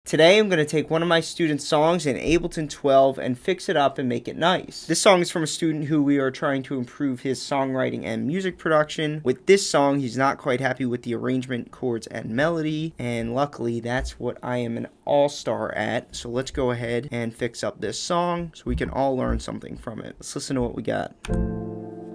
Today I'm going to take one of my students' songs in Ableton 12 and fix it up and make it nice. This song is from a student who we are trying to improve his songwriting and music production. With this song, he's not quite happy with the arrangement, chords, and melody, and luckily that's what I am an all-star at. So let's go ahead and fix up this song so we can all learn something from it. Let's listen to what we got.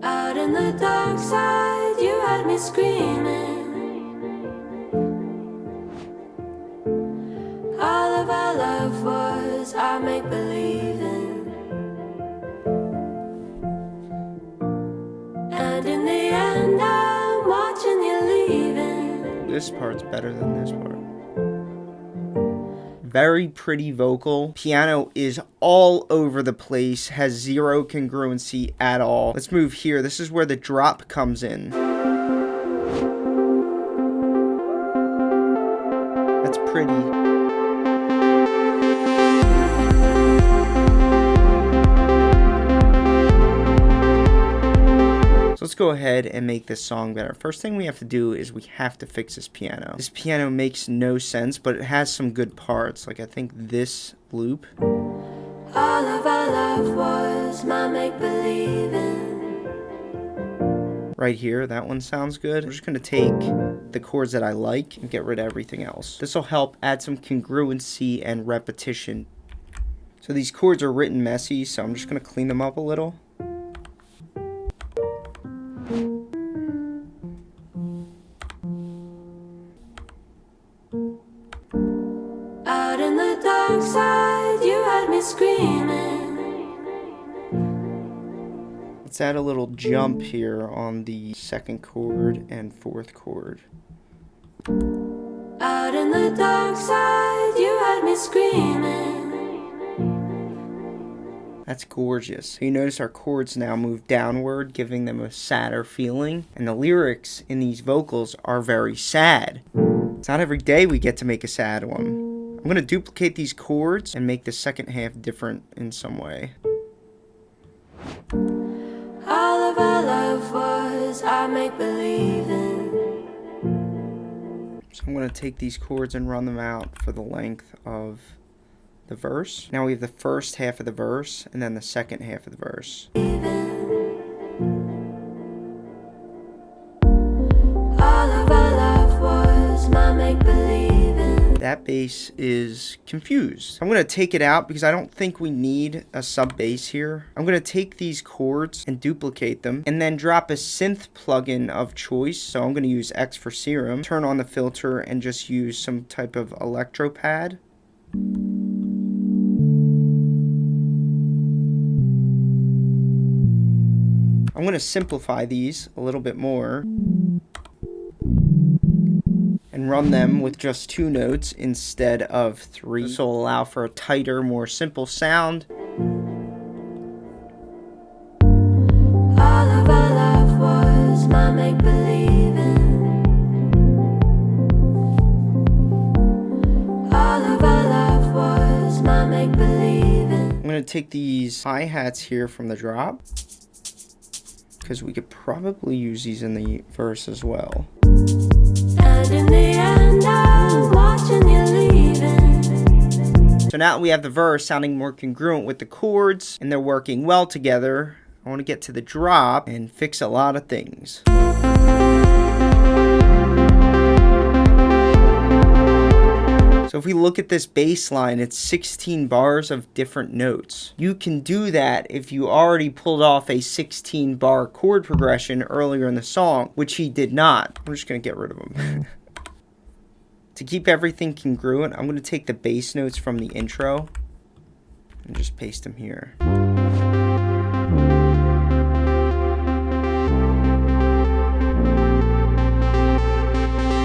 Out in the dark side, you had me screaming. All of our love was our make-believing, and in the end I'm watching you leaving. This part's better than this part. Very pretty vocal. Piano is all over the place, has zero congruency at all. Let's move here. This is where the drop comes in. That's pretty. Let's go ahead and make this song better. First thing we have to do is we have to fix this piano. This piano makes no sense, but it has some good parts. Like I think this loop. All of our love was my make-believing. Right here, that one sounds good. I'm just gonna take the chords that I like and get rid of everything else. This will help add some congruency and repetition. So these chords are written messy, so I'm just gonna clean them up a little. Out in the dark side, you had me screaming. Let's add a little jump here on the second chord and fourth chord. Out in the dark side, you had me screaming. That's gorgeous. So you notice our chords now move downward, giving them a sadder feeling. And the lyrics in these vocals are very sad. It's not every day we get to make a sad one. I'm going to duplicate these chords and make the second half different in some way. All of our love was our make-believing. So I'm going to take these chords and run them out for the length of the verse. Now we have the first half of the verse and then the second half of the verse. All of our love was my make-believing. That bass is confused. I'm going to take it out because I don't think we need a sub bass here. I'm going to take these chords and duplicate them and then drop a synth plugin of choice. So I'm going to use XFER Serum, turn on the filter and just use some type of electro pad. I'm going to simplify these a little bit more and run them with just 2 notes instead of 3. This will allow for a tighter, more simple sound. All of our love was my make-believing. All of our love was my make-believing. I'm going to take these hi-hats here from the drop, because we could probably use these in the verse as well. And in the end, I'm watching you leaving. So now that we have the verse sounding more congruent with the chords, and they're working well together, I want to get to the drop and fix a lot of things. So if we look at this bass line, it's 16 bars of different notes. You can do that if you already pulled off a 16 bar chord progression earlier in the song, which he did not. I'm just going to get rid of them. To keep everything congruent, I'm going to take the bass notes from the intro and just paste them here.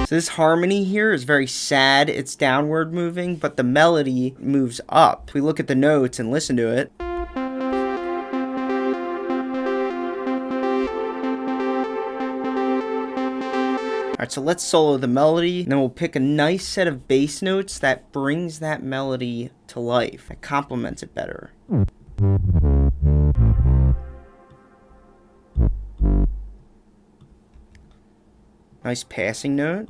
So this harmony here is very sad. It's downward moving, but the melody moves up. If we look at the notes and listen to it. Alright, so let's solo the melody, and then we'll pick a nice set of bass notes that brings that melody to life, that complements it better. Nice passing note.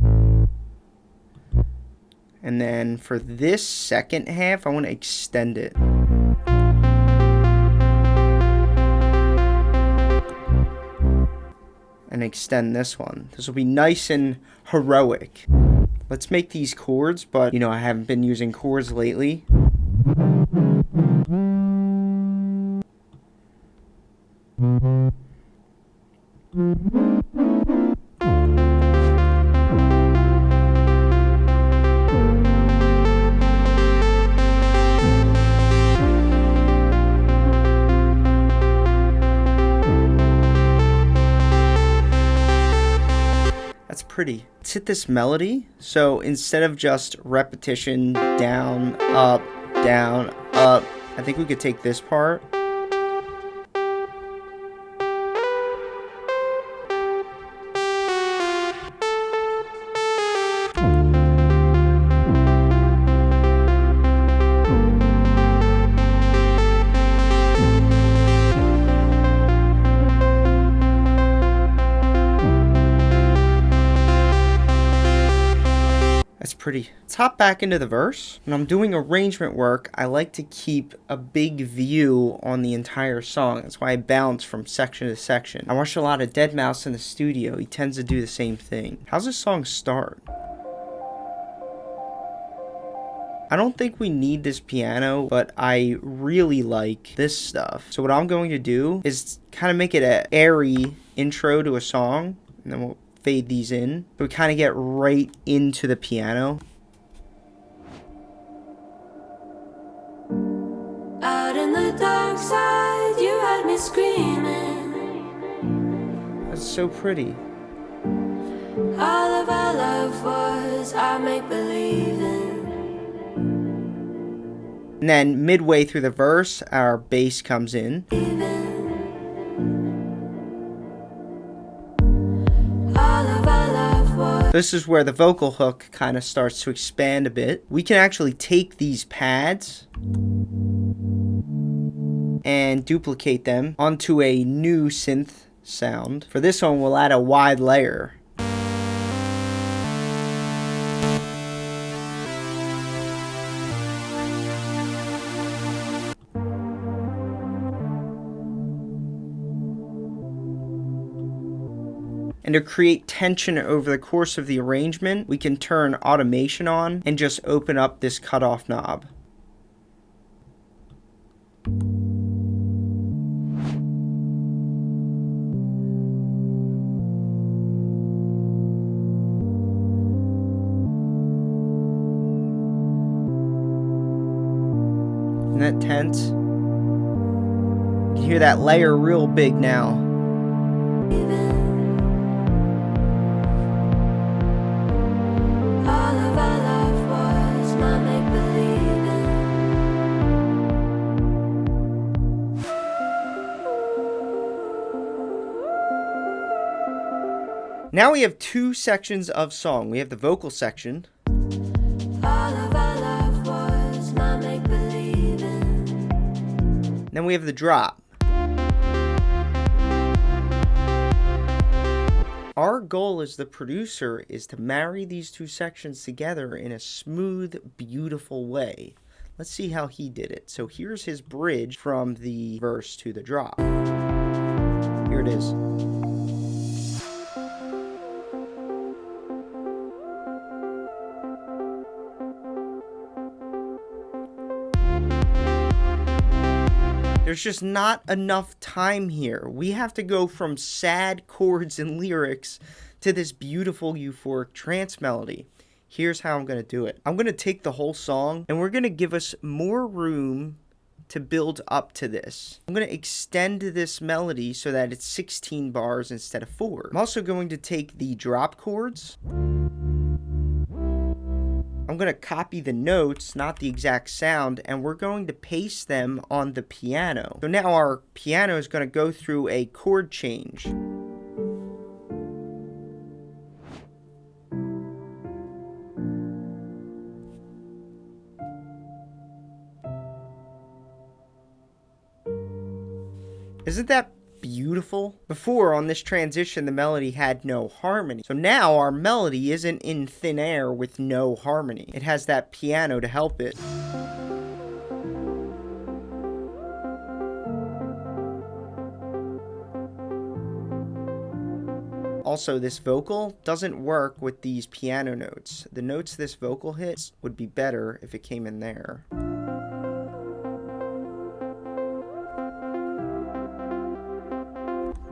And then for this second half, I want to extend it. And extend this one. This will be nice and heroic. Let's make these chords, but you know, I haven't been using chords lately. That's pretty. Let's hit this melody. So instead of just repetition, down, up, I think we could take this part. Pretty. Let's hop back into the verse. When I'm doing arrangement work, I like to keep a big view on the entire song. That's why I bounce from section to section. I watch a lot of deadmau5 in the studio. He tends to do the same thing. How's this song start? I don't think we need this piano, but I really like this stuff. So what I'm going to do is kind of make it an airy intro to a song, and then we'll fade these in. So we kind of get right into the piano. Out in the dark side, you had me screaming. That's so pretty. All of our love was our make-believing. And then midway through the verse, our bass comes in. This is where the vocal hook kind of starts to expand a bit. We can actually take these pads and duplicate them onto a new synth sound. For this one, we'll add a wide layer. And to create tension over the course of the arrangement, we can turn automation on and just open up this cutoff knob. Isn't that tense? You can hear that layer real big now. Now we have two sections of song. We have the vocal section. Then we have the drop. Our goal as the producer is to marry these two sections together in a smooth, beautiful way. Let's see how he did it. So here's his bridge from the verse to the drop. Here it is. There's just not enough time here. We have to go from sad chords and lyrics to this beautiful euphoric trance melody. Here's how I'm going to do it. I'm going to take the whole song and we're going to give us more room to build up to this. I'm going to extend this melody so that it's 16 bars instead of 4. I'm also going to take the drop chords. I'm going to copy the notes, not the exact sound, and we're going to paste them on the piano. So now our piano is going to go through a chord change. Isn't that beautiful? beautiful? Before, on this transition, the melody had no harmony. So now our melody isn't in thin air with no harmony. It has that piano to help it. Also, this vocal doesn't work with these piano notes. The notes this vocal hits would be better if it came in there.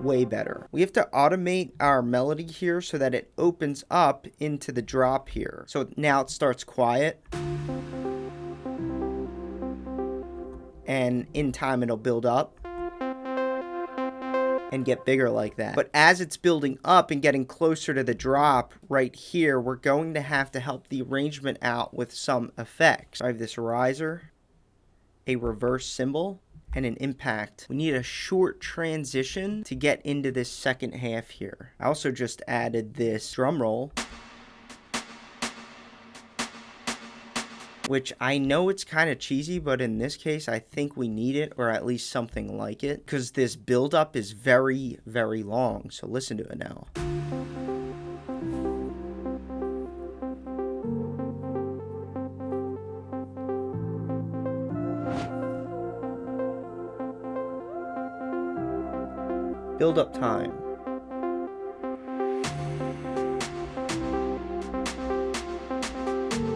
Way better. We have to automate our melody here so that it opens up into the drop here. So now it starts quiet. And in time it'll build up and get bigger like that. But as it's building up and getting closer to the drop right here, we're going to have to help the arrangement out with some effects. I have this riser, a reverse cymbal, and an impact. We need a short transition to get into this second half here. I also just added this drum roll, which I know it's kind of cheesy, but in this case, I think we need it, or at least something like it, because this build-up is very, very long. So listen to it now. Build-up time.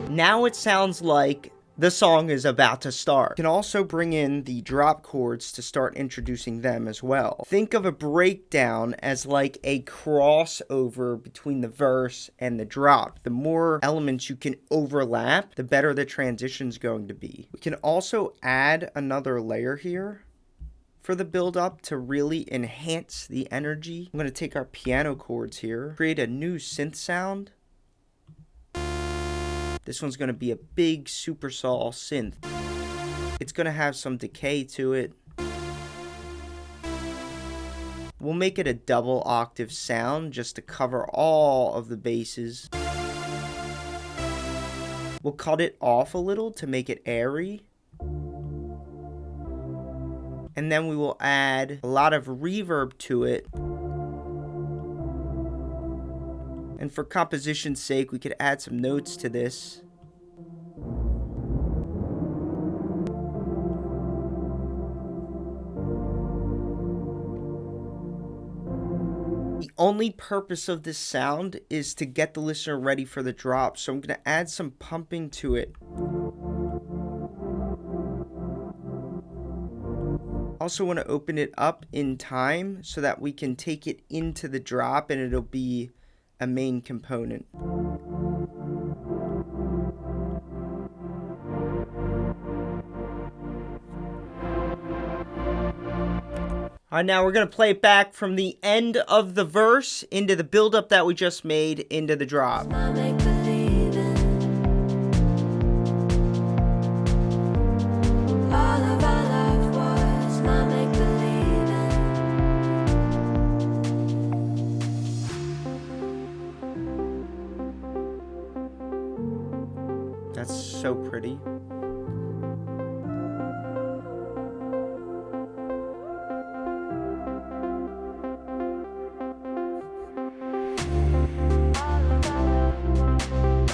Now it sounds like the song is about to start. You can also bring in the drop chords to start introducing them as well. Think of a breakdown as like a crossover between the verse and the drop. The more elements you can overlap, the better the transition's going to be. We can also add another layer here for the build up to really enhance the energy. I'm going to take our piano chords here, create a new synth sound. This one's going to be a big supersaw synth. It's going to have some decay to it. We'll make it a double octave sound just to cover all of the basses. We'll cut it off a little to make it airy. And then we will add a lot of reverb to it. And for composition's sake, we could add some notes to this. The only purpose of this sound is to get the listener ready for the drop. So I'm going to add some pumping to it. Also want to open it up in time so that we can take it into the drop and it'll be a main component. Alright, now we're going to play it back from the end of the verse into the build-up that we just made into the drop. That's so pretty.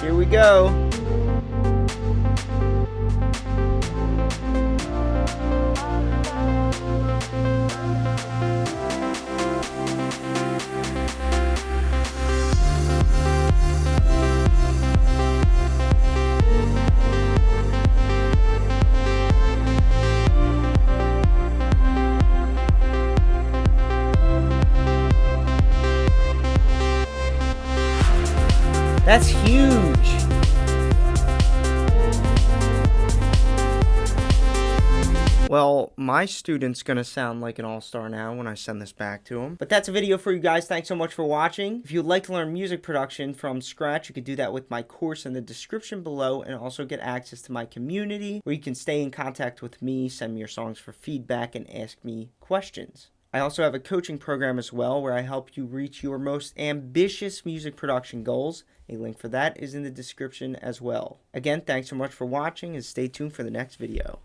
Here we go. That's huge. Well, my student's gonna sound like an all-star now when I send this back to him. But that's a video for you guys. Thanks so much for watching. If you'd like to learn music production from scratch, you could do that with my course in the description below, and also get access to my community where you can stay in contact with me, send me your songs for feedback, and ask me questions. I also have a coaching program as well where I help you reach your most ambitious music production goals. A link for that is in the description as well. Again, thanks so much for watching and stay tuned for the next video.